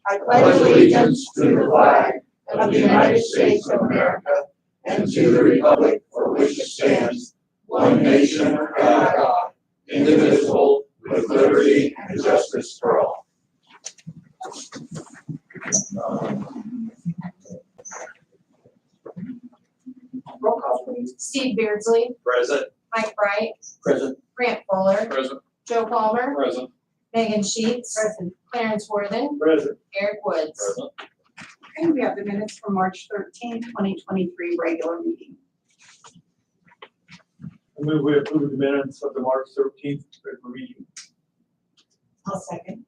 I pledge allegiance to the flag of the United States of America and to the republic for which it stands, one nation under God, indivisible, with liberty and justice for all. Roll call, please. Steve Beardsley, Present. Mike Bright, Present. Grant Fuller, Present. Joe Palmer, Present. Megan Sheets, Clarence Worthen, Present. Eric Woods. Present. Okay, we have the minutes for March 13, 2023 regular meeting. I move we approve the minutes of the March 13th regular meeting. I'll second.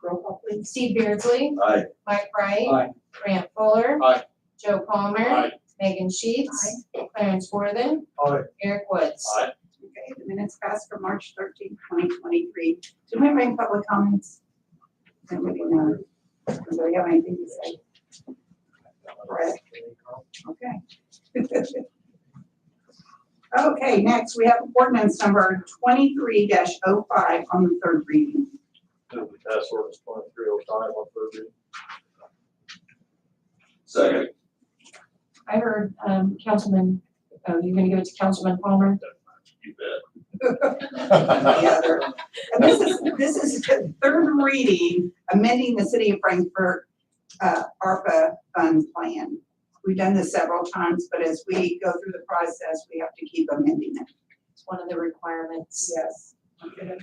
Roll call, please. Steve Beardsley, Aye. Mike Bright, Aye. Grant Fuller, Aye. Joe Palmer, Aye. Megan Sheets, Clarence Worthen, Aye. Eric Woods. Aye. Okay, the minutes passed for March 13, 2023. Do we have any public comments? Anybody know? Do we have anything to say? Brett? Okay. Okay, next we have ordinance number 23-05 on the third reading. Move we pass ordinance 2305 on third reading. Second. I heard Councilman, you're gonna give it to Councilman Palmer? You bet. The other. And this is the third reading, amending the City of Frankfurt ARPA fund plan. We've done this several times, but as we go through the process, we have to keep amending it. It's one of the requirements. Yes. Okay.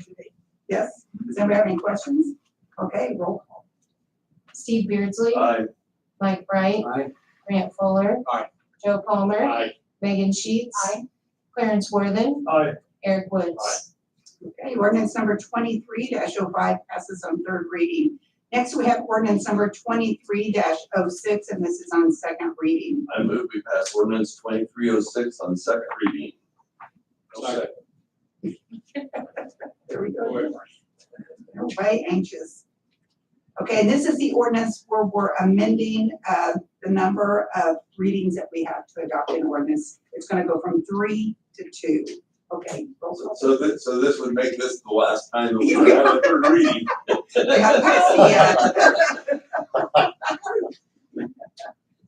Yes. Does anybody have any questions? Okay, roll call. Steve Beardsley, Aye. Mike Bright, Aye. Grant Fuller, Aye. Joe Palmer, Aye. Megan Sheets, Clarence Worthen, Aye. Eric Woods. Aye. Okay, ordinance number 23-05 passes on third reading. Next, we have ordinance number 23-06, and this is on second reading. I move we pass ordinance 2306 on second reading. Second. There we go. You're way anxious. Okay, and this is the ordinance where we're amending the number of readings that we have to adopt an ordinance. It's gonna go from 3 to 2. Okay, roll call. So this would make this the last time that we're gonna have a third reading. Yeah, I see, yeah.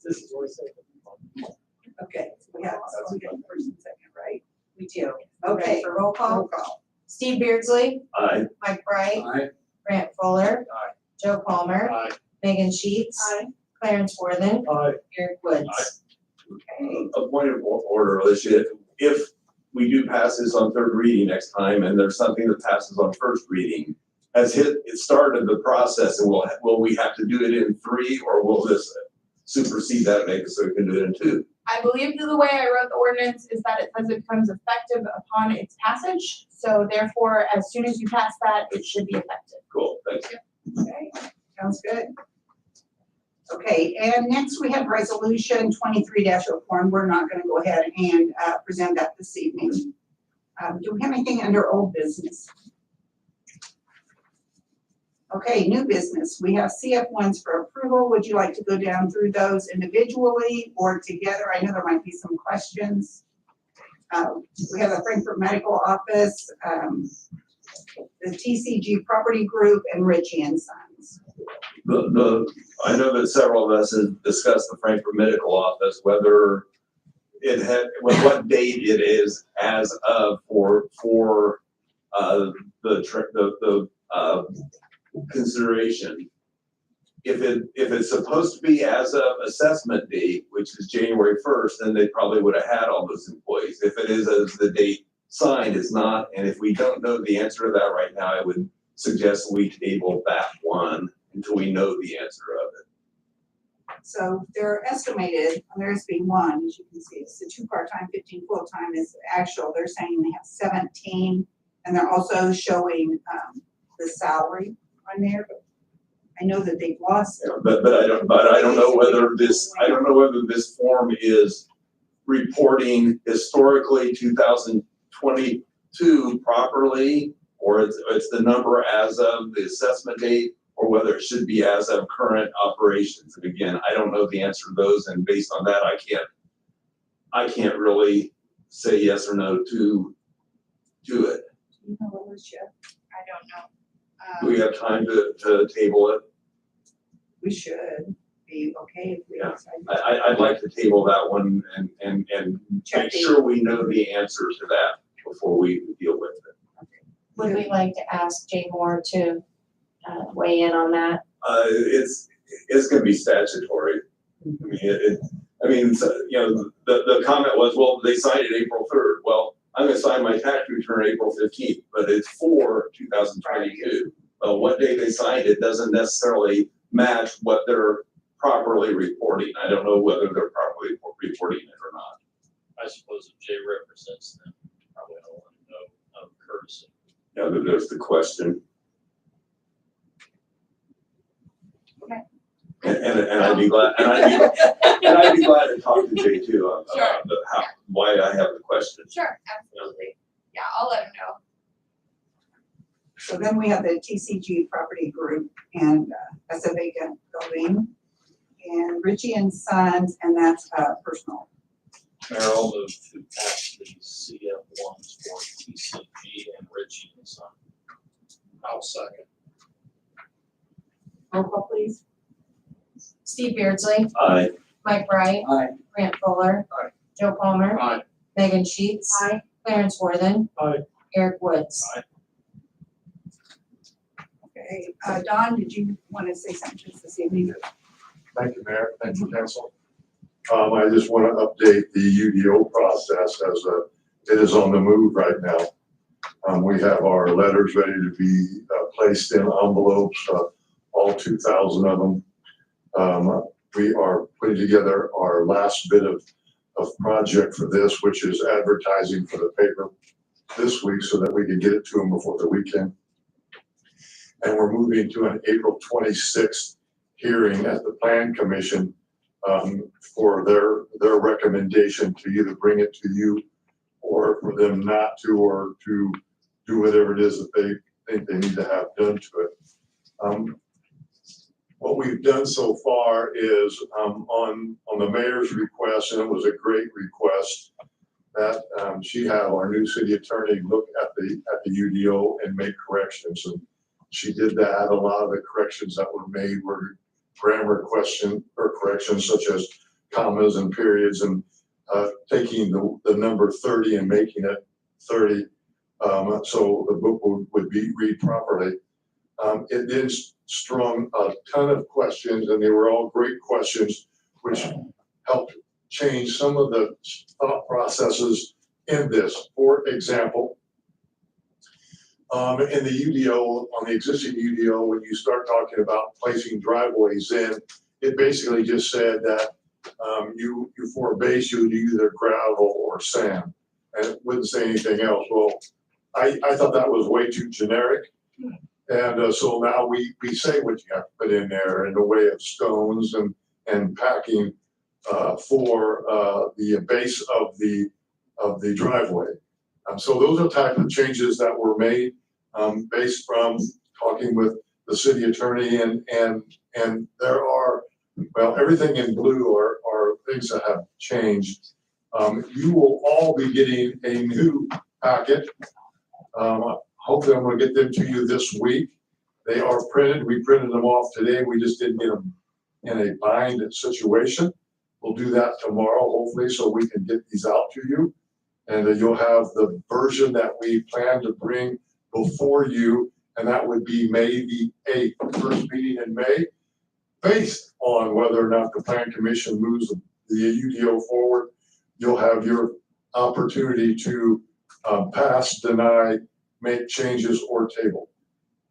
This is what I said. Okay, so we have first and second, right? We do. Okay, For roll call, roll call. Steve Beardsley, Aye. Mike Bright, Aye. Grant Fuller, Aye. Joe Palmer, Aye. Megan Sheets, Clarence Worthen, Aye. Eric Woods. Aye. Okay, A point of order, Alicia, if we do pass this on third reading next time and there's something that passes on first reading, it started the process and will we have to do it in 3 or will this supersede that and make it so we can do it in 2? I believe that the way I wrote the ordinance is that it says it becomes effective upon its passage. So therefore, as soon as you pass that, it should be effective. Cool, thanks. okay, sounds good. Okay, and next we have resolution 23-04, and we're not gonna go ahead and present that this evening. Do we have anything under old business? Okay, new business. We have CF1s for approval. Would you like to go down through those individually or together? I know there might be some questions. We have the Frankfurt Medical Office, the TCG Property Group, and Ritchie and Sons. I know that several of us have discussed the Frankfurt Medical Office, whether it had, what date it is as of for the consideration. If it's supposed to be as of assessment date, which is January 1st, then they probably would have had all those employees. If it is as the date signed, it's not. And if we don't know the answer to that right now, I would suggest we table that one until we know the answer of it. So they're estimated, there has been one, as you can see, it's the 2 part-time, 15 full-time is actual. They're saying they have 17, and they're also showing the salary on there. But I know that they've lost. But I don't know whether this form is reporting historically 2022 properly, or it's the number as of the assessment date, or whether it should be as of current operations. And again, I don't know the answer to those, and based on that, I can't really say yes or no to it. You know, Alicia? I don't know. Do we have time to table it? we should be okay if we Yeah. decide. I'd like to table that one and Check make the- sure we know the answer to that before we deal with it. Would we like to ask Jay Moore to weigh in on that? It's gonna be statutory. I mean, the comment was, well, they signed it April 3rd. Well, I'm gonna sign my tax return April 15th, but it's for 2022. What day they signed it doesn't necessarily match what they're properly reporting. I don't know whether they're properly reporting it or not. I suppose if Jay represents them, probably don't want to know of courtesy. Yeah, there's the question. Okay. And I'd be glad, and I'd be glad to talk to Jay too, Sure. about why I have the question. Sure, absolutely. Yeah, I'll let him know. So then we have the TCG property group, and that's a vacant building. And Ritchie and Sons, and that's personal. Mayor, I'll move to pass the CF ones for TCG and Ritchie and Son. I'll second. Roll call, please. Steve Beardsley, Aye. Mike Bright, Aye. Grant Fuller, Aye. Joe Palmer, Aye. Megan Sheets, Clarence Worthen, Aye. Eric Woods. Aye. Okay, Don, did you want to say something this evening? Thank you, Mayor. Thank you, Council. I just want to update the UDO process as it is on the move right now. We have our letters ready to be placed in envelopes, all 2,000 of them. We are putting together our last bit of project for this, which is advertising for the paper this week so that we can get it to them before the weekend. And we're moving to an April 26th hearing at the Plan Commission for their recommendation to either bring it to you or for them not to, or to do whatever it is that they think they need to have done to it. What we've done so far is on the mayor's request, and it was a great request, that she have our new city attorney look at the UDO and make corrections. And she did that. A lot of the corrections that were made were grammar corrections such as commas and periods, and taking the number 30 and making it 30, so the book would be read properly. It then strung a ton of questions, and they were all great questions, which helped change some of the thought processes in this. For example, in the UDO, on the existing UDO, when you start talking about placing driveways in, it basically just said that you for a base, you would either gravel or sand, and it wouldn't say anything else. Well, I thought that was way too generic. And so now we say what you have to put in there in the way of stones and packing for the base of the driveway. So those are the type of changes that were made based from talking with the city attorney, and there are, well, everything in blue are things that have changed. You will all be getting a new packet. Hopefully I'm gonna get them to you this week. They are printed. We printed them off today. We just didn't get them in a bind situation. We'll do that tomorrow, hopefully, so we can get these out to you. And you'll have the version that we plan to bring before you, and that would be May the 8th, first meeting in May, based on whether or not the Plan Commission moves the UDO forward. You'll have your opportunity to pass, deny, make changes, or table.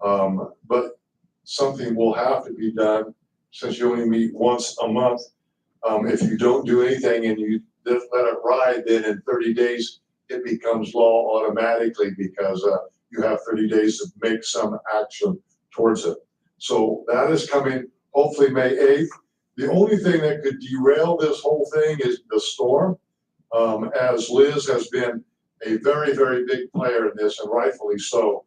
But something will have to be done since you only meet once a month. If you don't do anything and you just let it ride, then in 30 days, it becomes law automatically because you have 30 days to make some action towards it. So that is coming hopefully May 8th. The only thing that could derail this whole thing is the storm. As Liz has been a very, very big player in this, and rightfully so.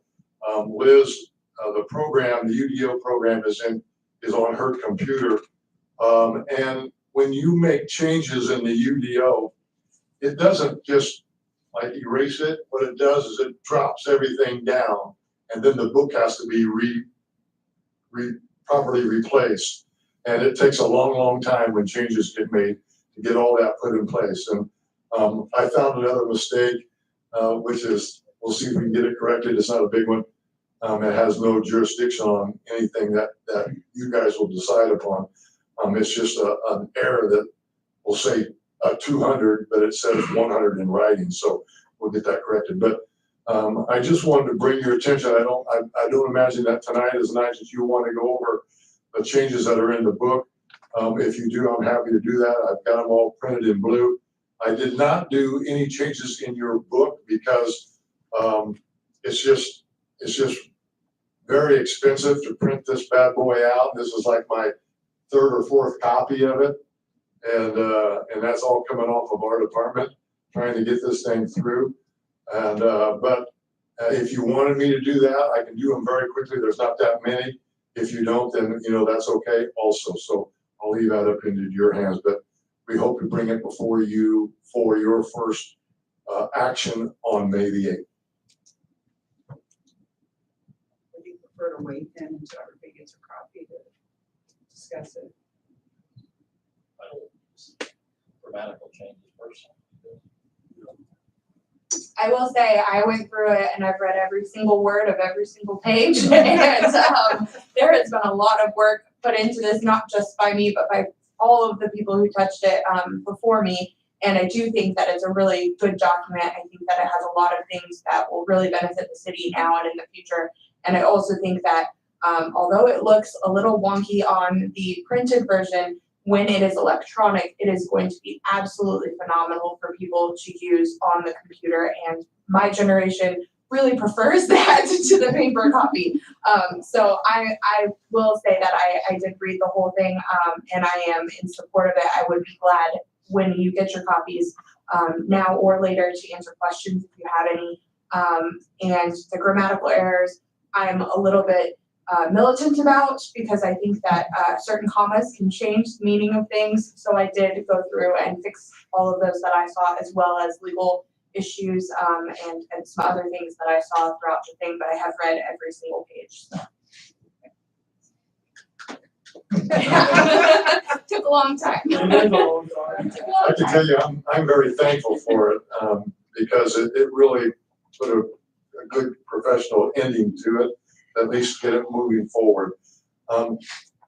Liz, the program, the UDO program is on her computer. And when you make changes in the UDO, it doesn't just like erase it. What it does is it drops everything down, and then the book has to be properly replaced. And it takes a long, long time when changes get made to get all that put in place. And I found another mistake, which is, we'll see if we can get it corrected. It's not a big one. It has no jurisdiction on anything that you guys will decide upon. It's just an error that will say 200, but it says 100 in writing. So we'll get that corrected. But I just wanted to bring your attention. I don't imagine that tonight is the night that you want to go over the changes that are in the book. If you do, I'm happy to do that. I've got them all printed in blue. I did not do any changes in your book because it's just very expensive to print this bad boy out. This is like my third or fourth copy of it. And that's all coming off of our department, trying to get this thing through. And, but if you wanted me to do that, I can do them very quickly. There's not that many. If you don't, then, you know, that's okay also. So I'll leave that up into your hands, but we hope to bring it before you for your first action on May the 8th. Would you prefer to wait then until everybody gets a copy to discuss it? I don't, grammatical changes personally. I will say, I went through it and I've read every single word of every single page. And there has been a lot of work put into this, not just by me, but by all of the people who touched it before me. And I do think that it's a really good document. I think that it has a lot of things that will really benefit the city now and in the future. And I also think that although it looks a little wonky on the printed version, when it is electronic, it is going to be absolutely phenomenal for people to use on the computer. And my generation really prefers that to the paper copy. So I will say that I did read the whole thing and I am in support of it. I would be glad when you get your copies now or later to answer questions if you have any. And the grammatical errors, I'm a little bit militant about because I think that certain commas can change the meaning of things. So I did go through and fix all of those that I saw, as well as legal issues and some other things that I saw throughout the thing, but I have read every single page. So. Took a long time. I can tell you, I'm very thankful for it because it really put a good professional ending to it. At least get it moving forward.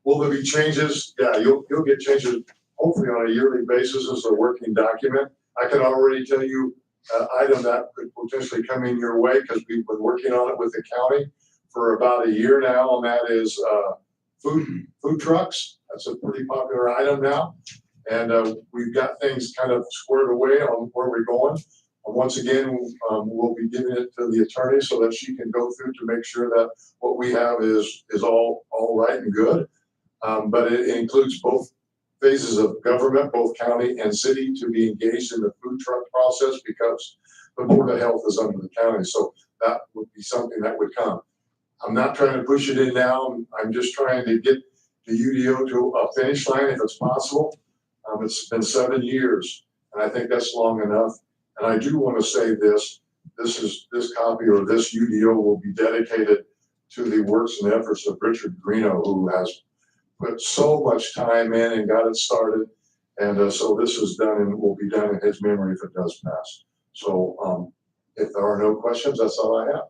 Will there be changes? Yeah, you'll get changes hopefully on a yearly basis as a working document. I can already tell you an item that could potentially come in your way because we've been working on it with the county for about a year now, and that is food trucks. That's a pretty popular item now, and we've got things kind of squared away on where we're going. Once again, we'll be giving it to the attorney so that she can go through to make sure that what we have is all right and good. But it includes both phases of government, both county and city, to be engaged in the food truck process because the Board of Health is under the county. So that would be something that would come. I'm not trying to push it in now. I'm just trying to get the UDO to a finish line if it's possible. It's been 7 years, and I think that's long enough. And I do want to say this copy or this UDO will be dedicated to the works and efforts of Richard Greeno, who has put so much time in and got it started. And so this is done and will be done in his memory if it does pass. So if there are no questions, that's all I have.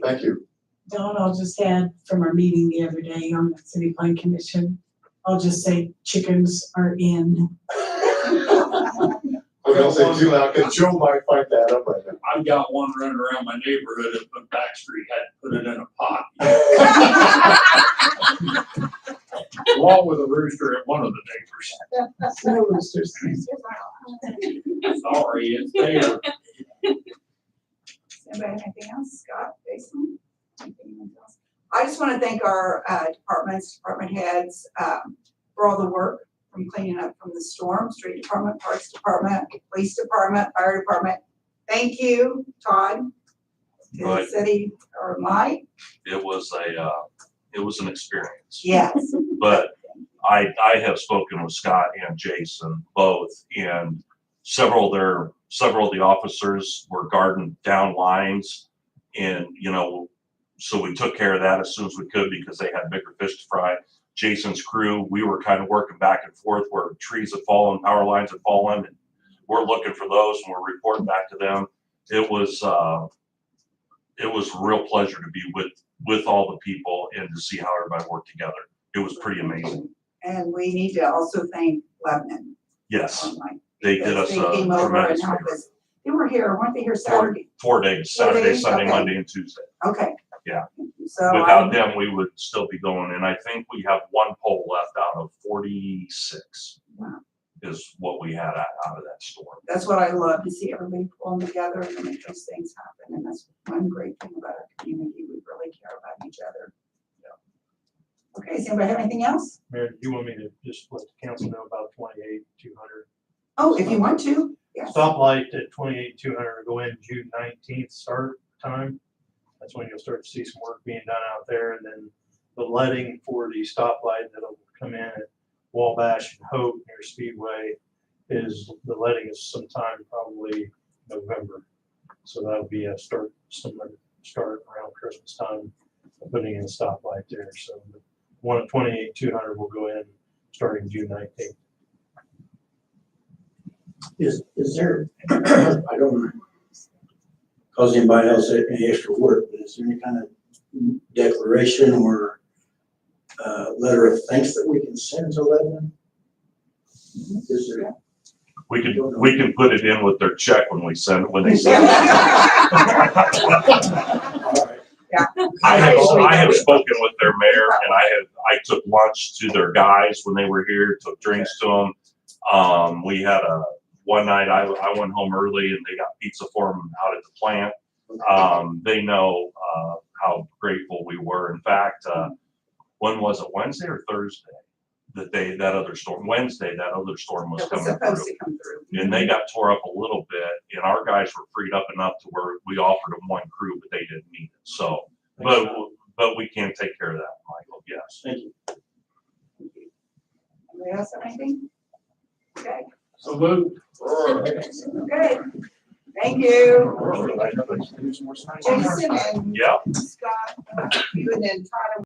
Thank you. Don, I'll just add from our meeting the other day on the City Plan Commission, I'll just say chickens are in. I don't say too loud because Joe might fight that up right now. I've got one running around my neighborhood at the back street, had to put it in a pot. Along with a rooster at one of the neighbors. No roosters. Sorry, it's there. Anybody, anything else? Scott, Jason? Anything else? I just want to thank our department heads for all the work from cleaning up from the storm, street department, parks department, police department, fire department. Thank you, Todd. To the city or Mike. It was an experience. Yes. But I have spoken with Scott and Jason both, and several of the officers were guarding down lines, and so we took care of that as soon as we could because they had bigger fish to fry. Jason's crew, we were kind of working back and forth where trees had fallen, power lines had fallen, and we're looking for those and we're reporting back to them. It was a real pleasure to be with all the people and to see how everybody worked together. It was pretty amazing. And we need to also thank Lebanon. Yes, Online, they did because us they a came over and tremendous helped favor. us. They were here, weren't they here Saturday? 4 days, 4 Saturday, days? Sunday, Okay. Monday, and Tuesday. Okay. Yeah. So Without them, we would still be going, and I think we have one pole left out of 46. Wow. Is what we had out of that storm. that's what I love, to see everybody pulling together and make those things happen. And that's one great thing about our community. We really care about each other. Okay, does anybody have anything else? Mayor, you want me to just let the council know about 28-200? Oh, if you want to, yes. Stoplight at 28-200 will go in June 19th start time. That's when you'll start to see some work being done out there. And then the letting for the stoplight that'll come in at Wabash and Hope near Speedway is, the letting is sometime probably November. So that'll be a start around Christmas time, putting in a stoplight there. So the one at 28-200 will go in starting June 19th. Is there, I don't want to cause anybody else any extra work, but is there any kind of declaration or letter of thanks that we can send to Lebanon? Is there? We can put it in with their check when they send it. All right. I have spoken with their mayor, and I took lunch to their guys when they were here, took drinks to them. We had one night I went home early and they got pizza for them out at the plant. They know how grateful we were. In fact, when was it, Wednesday or Thursday? That other storm, Wednesday, that other storm was That was coming supposed through. to come through. And they got tore up a little bit, and our guys were freed up enough to where we offered them one crew, but they didn't need it. So, but we can take care of that, Michael, yes. Thank you. Anybody else have anything? Okay, So moved. okay. Thank you. Jason and Yeah. Scott, you and then Tyler.